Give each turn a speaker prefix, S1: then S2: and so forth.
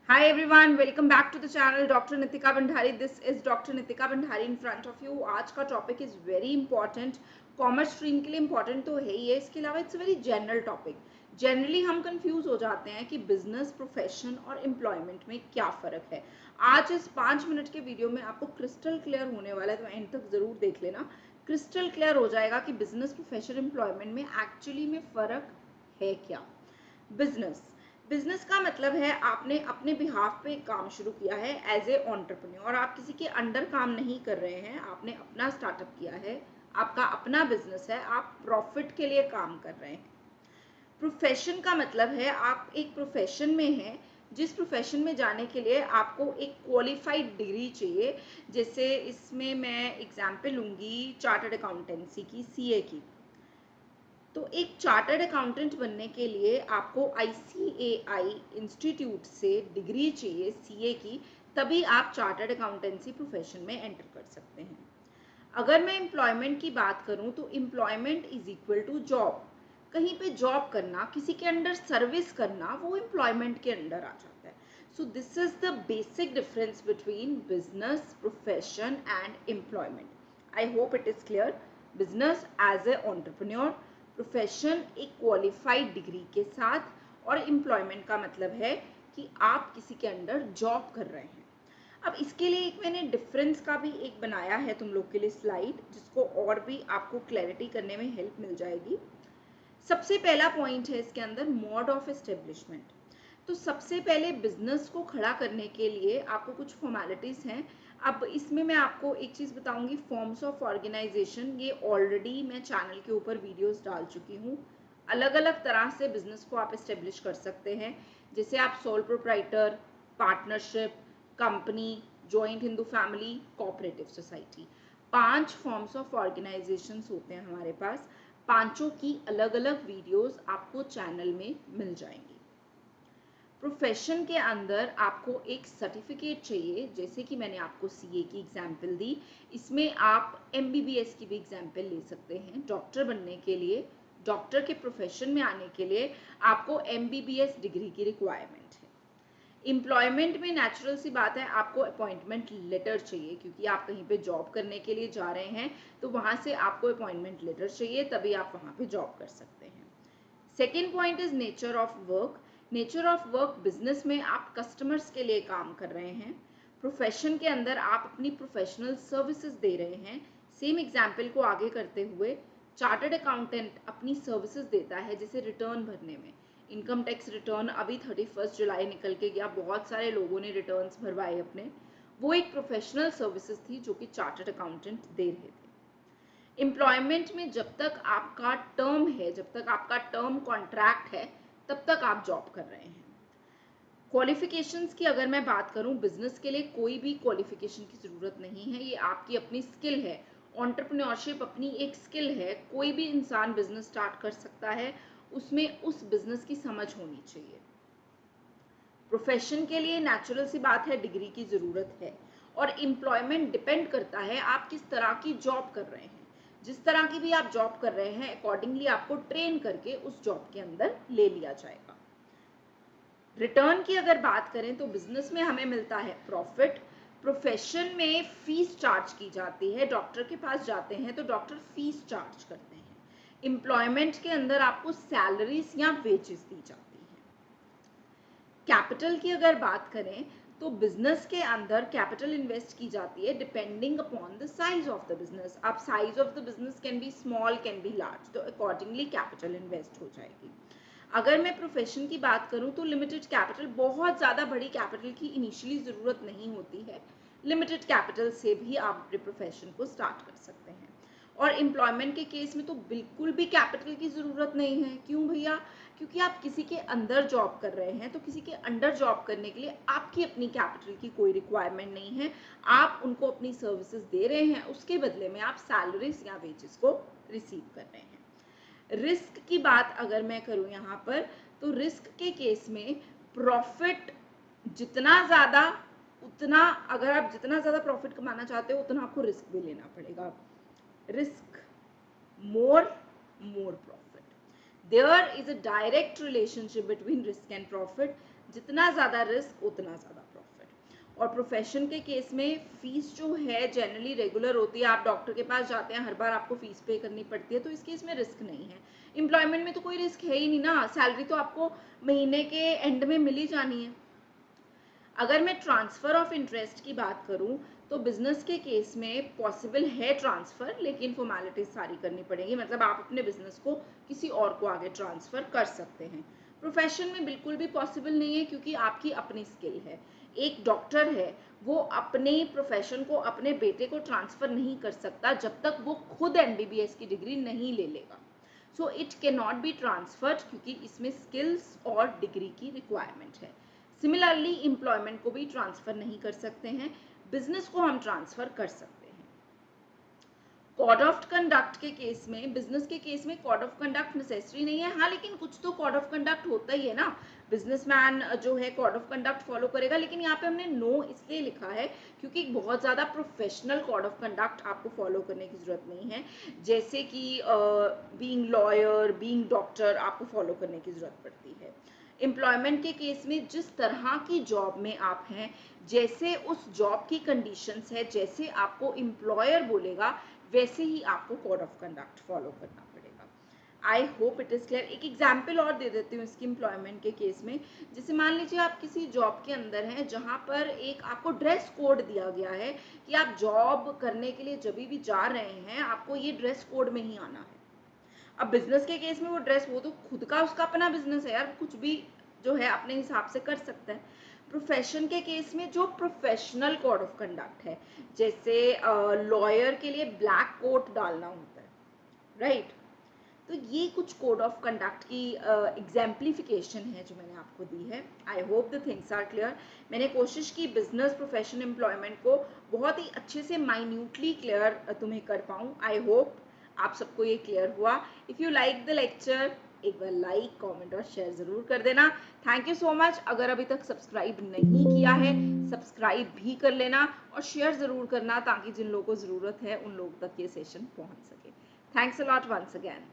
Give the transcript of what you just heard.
S1: Hi everyone, welcome back to the channel Dr. Nitika Bhandari. This is Dr. Nitika Bhandari in front of you. आज का topic is very important. Commerce stream के लिए important तो है ही है, इसके अलावा it's very general topic. Generally हम कंफ्यूज हो जाते हैं कि बिजनेस, प्रोफेशन और एम्प्लॉयमेंट में क्या फर्क है. आज इस 5 मिनट के वीडियो में आपको क्रिस्टल क्लियर होने वाला है, तो एंड तक जरूर देख लेना. क्रिस्टल क्लियर हो जाएगा कि बिजनेस, प्रोफेशन, एम्प्लॉयमेंट में एक्चुअली में फर्क है क्या. बिजनेस बिजनेस का मतलब है आपने अपने बिहाफ पे काम शुरू किया है एज ए एंटरप्रेन्योर. आप किसी के अंडर काम नहीं कर रहे हैं, आपने अपना स्टार्टअप किया है, आपका अपना बिजनेस है, आप प्रॉफिट के लिए काम कर रहे हैं. प्रोफेशन का मतलब है आप एक प्रोफेशन में हैं, जिस प्रोफेशन में जाने के लिए आपको एक क्वालिफाइड डिग्री चाहिए. जैसे इसमें मैं एग्जाम्पल लूंगी चार्टर्ड अकाउंटेंसी की, सीए की. तो एक चार्टर्ड अकाउंटेंट बनने के लिए आपको ICAI इंस्टीट्यूट से डिग्री चाहिए सीए की, तभी आप चार्टर्ड अकाउंटेंसी प्रोफेशन में एंटर कर सकते हैं. अगर मैं एम्प्लॉयमेंट की बात करूं तो employment is equal to job. कहीं पे जॉब करना, किसी के अंडर सर्विस करना, वो एम्प्लॉयमेंट के अंडर आ जाता है. So this is the basic difference between business, profession and employment. I hope it is clear. Business as a entrepreneur, profession एक क्वालिफाइड डिग्री के साथ, और एम्प्लॉयमेंट का मतलब है कि आप किसी के अंडर जॉब कर रहे हैं. अब इसके लिए एक मैंने डिफरेंस का भी एक बनाया है तुम लोग के लिए स्लाइड, जिसको और भी आपको क्लैरिटी करने में हेल्प मिल जाएगी. सबसे पहला पॉइंट है इसके अंदर मोड ऑफ एस्टेब्लिशमेंट. तो सबसे पहले बिजनेस को खड़ा करने के लिए आपको कुछ फॉर्मेलिटीज हैं. अब इसमें मैं आपको एक चीज बताऊंगी, फॉर्म्स ऑफ ऑर्गेनाइजेशन. ये ऑलरेडी मैं चैनल के ऊपर वीडियोस डाल चुकी हूँ. अलग अलग तरह से बिजनेस को आप एस्टेब्लिश कर सकते हैं. जैसे आप sole proprietor, partnership, company, joint Hindu family, cooperative society. 5 forms of organisations होते हैं हमारे पास. पांचों की अलग अलग वीडियोस आपको चैनल में मिल जाएंगी. प्रोफेशन के अंदर आपको एक सर्टिफिकेट चाहिए, जैसे कि मैंने आपको सीए की एग्जाम्पल दी. इसमें आप MBBS की भी एग्जाम्पल ले सकते हैं. डॉक्टर बनने के लिए, डॉक्टर के प्रोफेशन में आने के लिए आपको MBBS डिग्री की रिक्वायरमेंट है. एम्प्लॉयमेंट में नेचुरल सी बात है, आपको अपॉइंटमेंट लेटर चाहिए, क्योंकि आप कहीं पे जॉब करने के लिए जा रहे हैं, तो वहां से आपको अपॉइंटमेंट लेटर चाहिए, तभी आप वहां पे जॉब कर सकते हैं. Second point is nature of work. Nature of work, business में आप कस्टमर्स के लिए काम कर रहे हैं. प्रोफेशन के अंदर आप अपनी प्रोफेशनल सर्विसेज दे रहे हैं. सेम एग्जाम्पल को आगे करते हुए, चार्टर्ड अकाउंटेंट अपनी सर्विसेज देता है, जैसे रिटर्न भरने में. इनकम टैक्स रिटर्न अभी 31 जुलाई निकल के गया, बहुत सारे लोगों ने रिटर्न्स भरवाए अपने. वो एक प्रोफेशनल सर्विसेज थी जो कि चार्टर्ड अकाउंटेंट दे रहे थे. एम्प्लॉयमेंट में जब तक आपका टर्म है, जब तक आपका टर्म कॉन्ट्रैक्ट है, तब तक आप जॉब कर रहे हैं. क्वालिफिकेशंस की अगर मैं बात करूं, बिजनेस के लिए कोई भी क्वालिफिकेशन की जरूरत नहीं है. ये आपकी अपनी स्किल है. एंटरप्रेन्योरशिप अपनी एक स्किल है. कोई भी इंसान बिजनेस स्टार्ट कर सकता है, उसमें उस बिजनेस की समझ होनी चाहिए. प्रोफेशन के लिए नेचुरल सी बात है, डिग्री की जरूरत है. और एम्प्लॉयमेंट डिपेंड करता है आप किस तरह की जॉब कर रहे हैं. जिस तरह की भी आप जॉब कर रहे हैं, अकॉर्डिंगली आपको ट्रेन करके उस जॉब के अंदर ले लिया जाएगा. रिटर्न की अगर बात करें तो बिजनेस में हमें मिलता है प्रॉफिट. प्रोफेशन में फीस चार्ज की जाती है. डॉक्टर के पास जाते हैं तो डॉक्टर फीस चार्ज करते हैं. एम्प्लॉयमेंट के अंदर आपको सैलरीज या वेजेस दी जाती है. कैपिटल की अगर बात करें तो बिजनेस के अंदर कैपिटल इन्वेस्ट की जाती है depending upon the size of the business. अब size of the business can be small, can be large, तो अकॉर्डिंगली कैपिटल इन्वेस्ट हो जाएगी. अगर मैं प्रोफेशन की बात करूं तो लिमिटेड कैपिटल, बहुत ज़्यादा बड़ी कैपिटल की इनिशियली ज़रूरत नहीं होती है. लिमिटेड कैपिटल से भी आप अपने प्रोफेशन को स्टार्ट कर सकते हैं. और एम्प्लॉयमेंट के केस में तो बिल्कुल भी कैपिटल की ज़रूरत नहीं है. क्यों भैया? क्योंकि आप किसी के अंदर जॉब कर रहे हैं, तो किसी के अंडर जॉब करने के लिए आपकी अपनी कैपिटल की कोई रिक्वायरमेंट नहीं है. आप उनको अपनी सर्विसेज दे रहे हैं, उसके बदले में आप सैलरीज या वेजेस को रिसीव कर रहे हैं. रिस्क की बात अगर मैं करूं यहाँ पर, तो रिस्क के केस में प्रॉफिट जितना ज़्यादा, उतना, अगर आप जितना ज़्यादा प्रॉफिट कमाना चाहते हो, उतना आपको रिस्क भी लेना पड़ेगा. Risk more, more profit. There is a direct relationship between risk and profit. जितना ज़्यादा रिस्क उतना ज़्यादा प्रॉफिट। और प्रोफेशन के केस में फीस जो है जनरली रेगुलर होती है, आप डॉक्टर के पास जाते हैं, हर बार आपको फीस पे करनी पड़ती है, तो इस केस में रिस्क नहीं है। एम्प्लॉयमेंट में तो कोई रिस्क है ही नहीं ना, सैलरी तो आपको महीने के एंड में मिल ही जानी है। अगर मैं ट्रांसफ़र ऑफ इंटरेस्ट की बात करूं तो बिजनेस के केस में पॉसिबल है ट्रांसफ़र, लेकिन फॉर्मेलिटीज सारी करनी पड़ेगी, मतलब आप अपने बिजनेस को किसी और को आगे ट्रांसफ़र कर सकते हैं। प्रोफेशन में बिल्कुल भी पॉसिबल नहीं है, क्योंकि आपकी अपनी स्किल है। एक डॉक्टर है, वो अपने प्रोफेशन को अपने बेटे को ट्रांसफ़र नहीं कर सकता जब तक वो खुद MBBS की डिग्री नहीं ले लेगा। So it can not be transferred, क्योंकि इसमें स्किल्स और डिग्री की रिक्वायरमेंट है। सिमिलरली एम्प्लॉयमेंट को भी ट्रांसफर नहीं कर सकते हैं, बिजनेस को हम ट्रांसफर कर सकते हैं। कोड ऑफ कंडक्ट के केस में, बिजनेस के केस में कोड ऑफ कंडक्ट नेसेसरी नहीं है, हाँ लेकिन कुछ तो कोड ऑफ कंडक्ट होता ही है ना। बिजनेसमैन जो है कोड ऑफ कंडक्ट फॉलो करेगा, लेकिन यहाँ पे हमने नो इसलिए लिखा है क्योंकि बहुत ज़्यादा प्रोफेशनल कोड ऑफ कंडक्ट आपको फॉलो करने की ज़रूरत नहीं है, जैसे कि बीइंग लॉयर, बीइंग डॉक्टर आपको फॉलो करने की ज़रूरत पड़ती है। एम्प्लॉयमेंट के केस में जिस तरह की जॉब में आप हैं, जैसे उस जॉब की कंडीशंस है, जैसे आपको एम्प्लॉयर बोलेगा वैसे ही आपको कोड ऑफ कंडक्ट फॉलो करना पड़ेगा। आई होप इट इज क्लियर। एक एग्जाम्पल और दे देती हूँ इसकी एम्प्लॉयमेंट के केस में। जैसे मान लीजिए आप किसी जॉब के अंदर हैं जहाँ पर एक आपको ड्रेस कोड दिया गया है कि आप जॉब करने के लिए जब भी जा रहे हैं आपको ये ड्रेस कोड में ही आना है। अब बिजनेस के केस में वो ड्रेस, वो तो खुद का उसका अपना बिजनेस है यार, कुछ भी जो है अपने हिसाब से कर सकता है। प्रोफेशन के केस में जो प्रोफेशनल कोड ऑफ कंडक्ट है, जैसे लॉयर के लिए ब्लैक कोट डालना होता है, राइट? तो ये कुछ कोड ऑफ कंडक्ट की एग्जाम्पलीफिकेशन है जो मैंने आपको दी है। I hope the things are clear. मैंने कोशिश की बिजनेस, प्रोफेशन, एम्प्लॉयमेंट को बहुत ही अच्छे से माइन्यूटली क्लियर तुम्हें कर पाऊँ। आई होप आप सबको ये क्लियर हुआ। If you like the lecture, एक बार लाइक, कमेंट और शेयर ज़रूर कर देना। Thank you so much. अगर अभी तक सब्सक्राइब नहीं किया है, सब्सक्राइब भी कर लेना और शेयर ज़रूर करना, ताकि जिन लोगों को ज़रूरत है उन लोगों तक ये सेशन पहुंच सके। Thanks a lot once again.